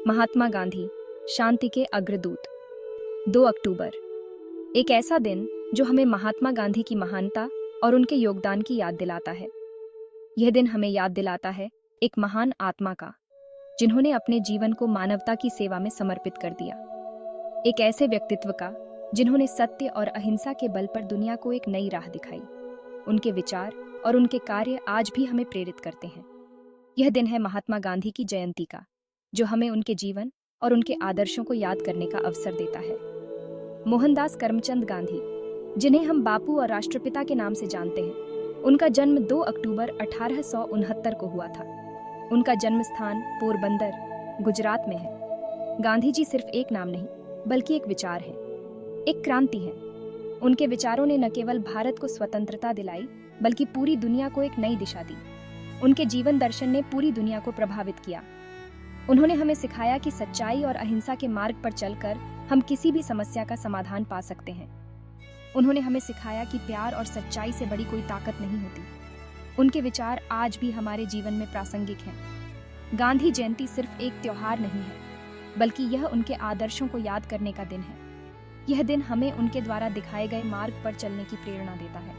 महात्मा गांधी, शांति के अग्रदूत। 2 अक्टूबर, एक ऐसा दिन जो हमें महात्मा गांधी की महानता और उनके योगदान की याद दिलाता है। यह दिन हमें याद दिलाता है एक महान आत्मा का, जिन्होंने अपने जीवन को मानवता की सेवा में समर्पित कर दिया। एक ऐसे व्यक्तित्व का जिन्होंने सत्य और अहिंसा के बल पर दुनिया को एक नई राह दिखाई। उनके विचार और उनके कार्य आज भी हमें प्रेरित करते हैं। यह दिन है महात्मा गांधी की जयंती का, जो हमें उनके जीवन और उनके आदर्शों को याद करने का अवसर देता है। मोहनदास करमचंद गांधी, जिन्हें हम बापू और राष्ट्रपिता के नाम से जानते हैं, उनका जन्म 2 अक्टूबर 1869 को हुआ था। उनका जन्म स्थान पोरबंदर, गुजरात में है। गांधी जी सिर्फ एक नाम नहीं, बल्कि एक विचार है, एक क्रांति है। उनके विचारों ने न केवल भारत को स्वतंत्रता दिलाई, बल्कि पूरी दुनिया को एक नई दिशा दी। उनके जीवन दर्शन ने पूरी दुनिया को प्रभावित किया। उन्होंने हमें सिखाया कि सच्चाई और अहिंसा के मार्ग पर चलकर हम किसी भी समस्या का समाधान पा सकते हैं। उन्होंने हमें सिखाया कि प्यार और सच्चाई से बड़ी कोई ताकत नहीं होती। उनके विचार आज भी हमारे जीवन में प्रासंगिक हैं। गांधी जयंती सिर्फ एक त्योहार नहीं है, बल्कि यह उनके आदर्शों को याद करने का दिन है। यह दिन हमें उनके द्वारा दिखाए गए मार्ग पर चलने की प्रेरणा देता है।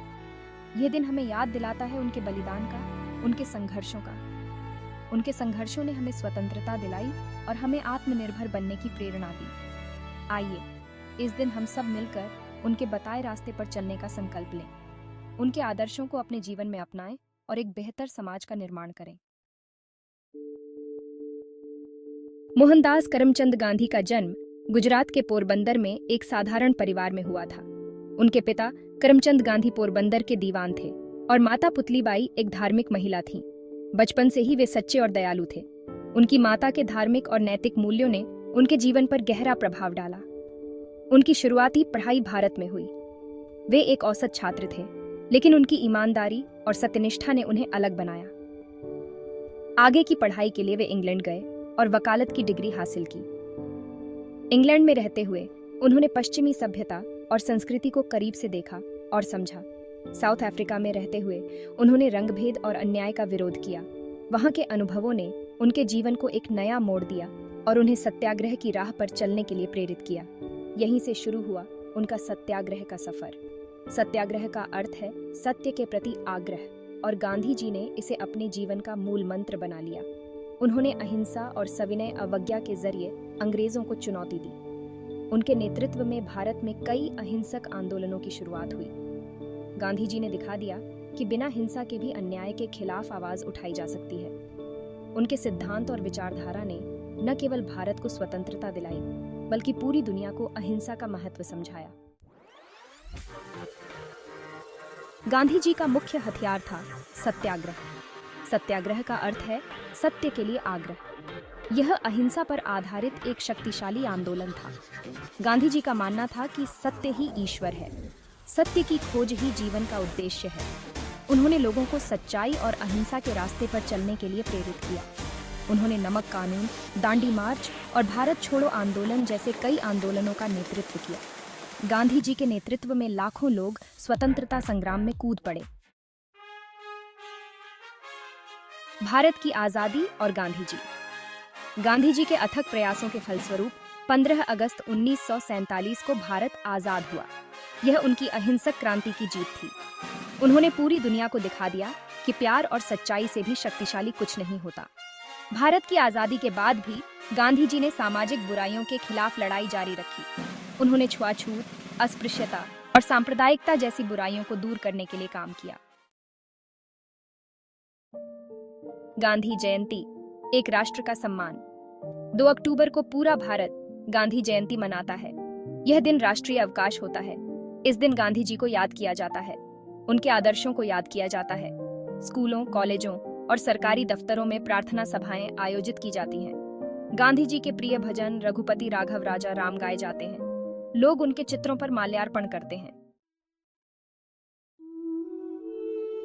यह दिन हमें याद दिलाता है उनके बलिदान का, उनके संघर्षों का। उनके संघर्षों ने हमें स्वतंत्रता दिलाई और हमें आत्मनिर्भर बनने की प्रेरणा दी। आइए, इस दिन हम सब मिलकर उनके बताए रास्ते पर चलने का संकल्प लें। उनके आदर्शों को अपने जीवन में अपनाएं और एक बेहतर समाज का निर्माण करें। मोहनदास करमचंद गांधी का जन्म गुजरात के पोरबंदर में एक साधारण परिवार में हुआ था। उनके पिता करमचंद गांधी पोरबंदर के दीवान थे और माता पुतलीबाई एक धार्मिक महिला थीं। बचपन से ही वे सच्चे और दयालु थे। उनकी माता के धार्मिक और नैतिक मूल्यों ने उनके जीवन पर गहरा प्रभाव डाला। उनकी शुरुआती पढ़ाई भारत में हुई। वे एक औसत छात्र थे, लेकिन उनकी ईमानदारी और सत्यनिष्ठा ने उन्हें अलग बनाया। आगे की पढ़ाई के लिए वे इंग्लैंड गए और वकालत की डिग्री हासिल की। इंग्लैंड में रहते हुए उन्होंने पश्चिमी सभ्यता और संस्कृति को करीब से देखा और समझा। साउथ अफ्रीका में रहते हुए उन्होंने रंगभेद और अन्याय का विरोध किया। वहां के अनुभवों ने उनके जीवन को एक नया मोड़ दिया और उन्हें सत्याग्रह की राह पर चलने के लिए प्रेरित किया। यहीं से शुरू हुआ उनका सत्याग्रह का सफर। सत्याग्रह का अर्थ है सत्य के प्रति आग्रह, और गांधी जी ने इसे अपने जीवन का मूल मंत्र बना लिया। उन्होंने अहिंसा और सविनय अवज्ञा के जरिए अंग्रेजों को चुनौती दी। उनके नेतृत्व में भारत में कई अहिंसक आंदोलनों की शुरुआत हुई। गांधी जी ने दिखा दिया कि बिना हिंसा के भी अन्याय के खिलाफ आवाज उठाई जा सकती है। उनके सिद्धांत और विचारधारा ने न केवल भारत को स्वतंत्रता दिलाई, बल्कि पूरी दुनिया को अहिंसा का महत्व समझाया। गांधी जी का मुख्य हथियार था सत्याग्रह। सत्याग्रह का अर्थ है सत्य के लिए आग्रह। यह अहिंसा पर आधारित एक शक्तिशाली आंदोलन था। गांधी जी का मानना था कि सत्य ही ईश्वर है, सत्य की खोज ही जीवन का उद्देश्य है। उन्होंने लोगों को सच्चाई और अहिंसा के रास्ते पर चलने के लिए प्रेरित किया। उन्होंने नमक कानून, दांडी मार्च और भारत छोड़ो आंदोलन जैसे कई आंदोलनों का नेतृत्व किया। गांधी जी के नेतृत्व में लाखों लोग स्वतंत्रता संग्राम में कूद पड़े। भारत की आजादी और गांधी जी। गांधी जी के अथक प्रयासों के फलस्वरूप 15 अगस्त 1947 को भारत आजाद हुआ। यह उनकी अहिंसक क्रांति की जीत थी। उन्होंने पूरी दुनिया को दिखा दिया कि प्यार और सच्चाई से भी शक्तिशाली कुछ नहीं होता। भारत की आजादी के बाद भी गांधी जी ने सामाजिक बुराइयों के खिलाफ लड़ाई जारी रखी। उन्होंने छुआछूत, अस्पृश्यता और सांप्रदायिकता जैसी बुराइयों को दूर करने के लिए काम किया। गांधी जयंती, एक राष्ट्र का सम्मान। 2 अक्टूबर को पूरा भारत गांधी जयंती मनाता है। यह दिन राष्ट्रीय अवकाश होता है। इस दिन गांधी जी को याद किया जाता है, उनके आदर्शों को याद किया जाता है। स्कूलों, कॉलेजों और सरकारी दफ्तरों में प्रार्थना सभाएं आयोजित की जाती हैं। गांधी जी के प्रिय भजन रघुपति राघव राजा राम गाए जाते हैं। लोग उनके चित्रों पर माल्यार्पण करते हैं।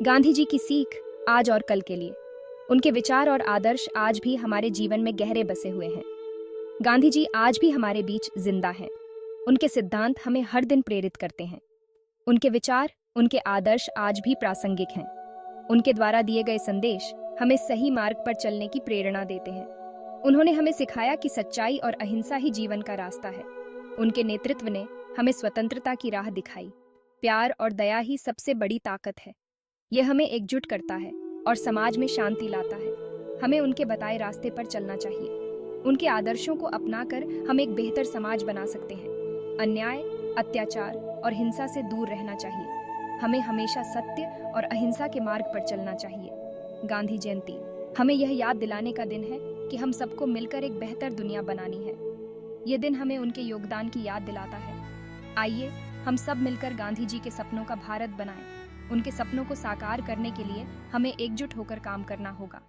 गांधी जी की सीख आज और कल के लिए। उनके विचार और आदर्श आज भी हमारे जीवन में गहरे बसे हुए हैं। गांधी जी आज भी हमारे बीच जिंदा हैं। उनके सिद्धांत हमें हर दिन प्रेरित करते हैं। उनके विचार, उनके आदर्श आज भी प्रासंगिक हैं। उनके द्वारा दिए गए संदेश हमें सही मार्ग पर चलने की प्रेरणा देते हैं। उन्होंने हमें सिखाया कि सच्चाई और अहिंसा ही जीवन का रास्ता है। उनके नेतृत्व ने हमें स्वतंत्रता की राह दिखाई। प्यार और दया ही सबसे बड़ी ताकत है। यह हमें एकजुट करता है और समाज में शांति लाता है। हमें उनके बताए रास्ते पर चलना चाहिए। उनके आदर्शों को अपनाकर हम एक बेहतर समाज बना सकते हैं। अन्याय, अत्याचार और हिंसा से दूर रहना चाहिए। हमें हमेशा सत्य और अहिंसा के मार्ग पर चलना चाहिए। गांधी जयंती हमें यह याद दिलाने का दिन है कि हम सबको मिलकर एक बेहतर दुनिया बनानी है। ये दिन हमें उनके योगदान की याद दिलाता है। आइए हम सब मिलकर गांधी जी के सपनों का भारत बनाएं। उनके सपनों को साकार करने के लिए हमें एकजुट होकर काम करना होगा।